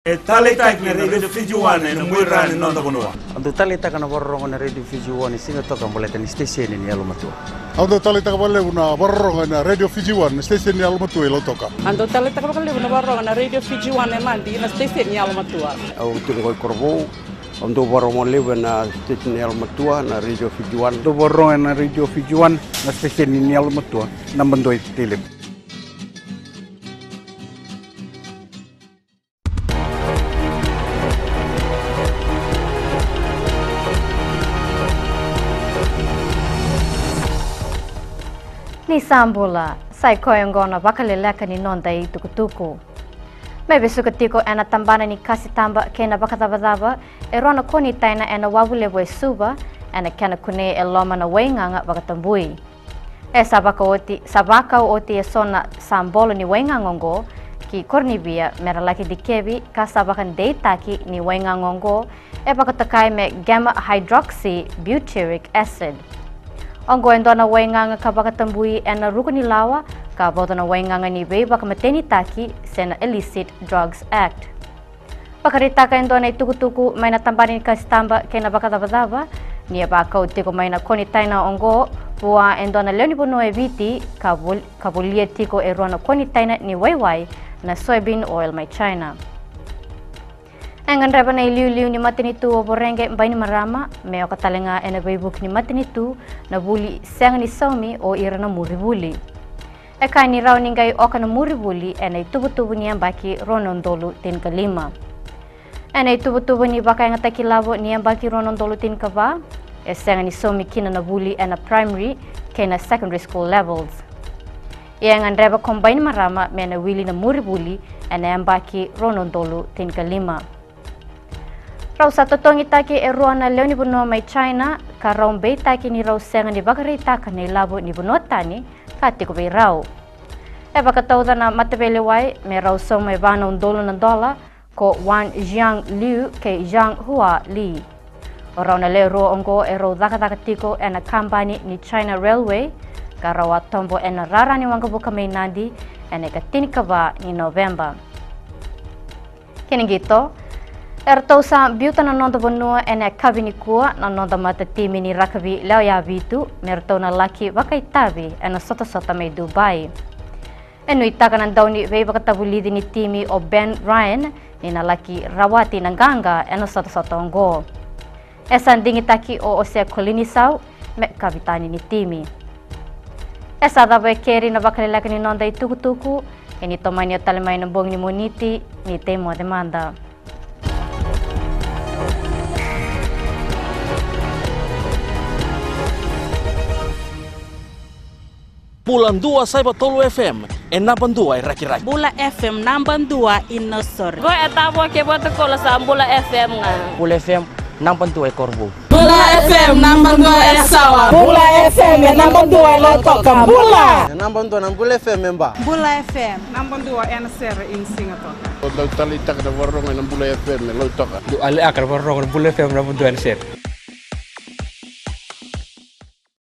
Talita na radio Fijuan na muiran nonda bonua. Ando talita kana borrongo na radio Fijuan singa toka boleta ni station ni alumatua. Ando talita kabale una borrongo na radio Fijuan station ni alumatua ilo toka. Ando talita kabale una borrongo na radio Fijuan na mandi na station ni alumatua. Au tingoi korbo. Ando borrongo leva na station ni alumatua na radio Fijuan. Ando borrongo na radio Fijuan na station ni alumatua. Nambandoi tele. Ni sambula, sai koyongona Vakaleleka ni nonda i tukutuku. Mebe sukatiko ena tambana ni kasi tamba kena bakatavadava, e rona koni taina ena wawulebo e suba, ena kena kune e loma na wainganga bakatambui. E sabaka oti e sona sambolo ni waingangongo, ki kornibia mera laki dikebi ka sabakan deitaki ni waingangongo, e bakatakai me gamma hydroxy butyric acid. Ongo endona wainganga ka bakatambui ena rukuni lawa ka bodona wainganga ni be bakamateni taki sena Illicit Drugs Act. Pakaritaka endona itukutuku maina tambani ni kasitamba kena bakatavadava ni abaka utiko maina koni taina ongo bua endona leoni bono e viti kabulia tiko erona koni taina ni waiwai na soybean oil mai China. Engan reba na iliu ni matinitu o borenge mbaini marama meo katalenga ena baibuk ni matinitu na buli senga ni saumi o ira na muribuli. Eka ni rao ningai oka na muribuli ena itubutubu ni ambaki ronondolu tin kalima. Ena itubutubu ni baka yang takilabo ni ambaki ronondolu tin kava e senga ni saumi kina na buli ena primary kena secondary school levels. Engan reba combine marama mena wili na muribuli ena ambaki ronondolu tin kalima. Rau satu tongi taki e ruana leo ni bunua mai China, ka rau mbei taki ni rau senga ni bakari taka ni labo ni bunua tani, ka tiko bei rau. E baka tauda na matebele wai, me rau soma e vana $1 na dola, ko Wan Jiang Liu ke Jiang Hua Li. O rau na leo rua ongo e rau daka tiko e na kampani ni China Railway, ka rau atombo e na rara ni wangabuka mei nandi, e na katini kava ni November. Kini gito, Ertausa biuta na nonda bonua ene kabini kua na nonda mata timi ni rakabi leo ya vitu mertau na laki wakaitabi ena sota mei Dubai. Enu itaka na dauni vei wakatabulidi ni timi o Ben Ryan ni na laki rawati na ganga ena sota ongo. Esa ndingi taki o osea kolinisau me kabitani ni timi. Esa dawe keri na Vakaleleka ni nonda itukutuku eni tomani o talemai na bong ni moniti ni temo demanda. Bulan 2 Saiba Tolu FM, enapan 2 raki-raki. Bula FM namban 2 inosor. Go etabo ke boto kola sa Bula FM nga. Bula FM nampan 2 korbo. Bula FM namban 2 esawa. Bula FM namban 2 lo toka. Bula. Namban 2 nang Bula FM memba. Bula FM namban 2 enaser in Singapore. Ando talita kana borrongo na Bula FM lo toka. Ale akar borrongo Bula FM nampan 2 share.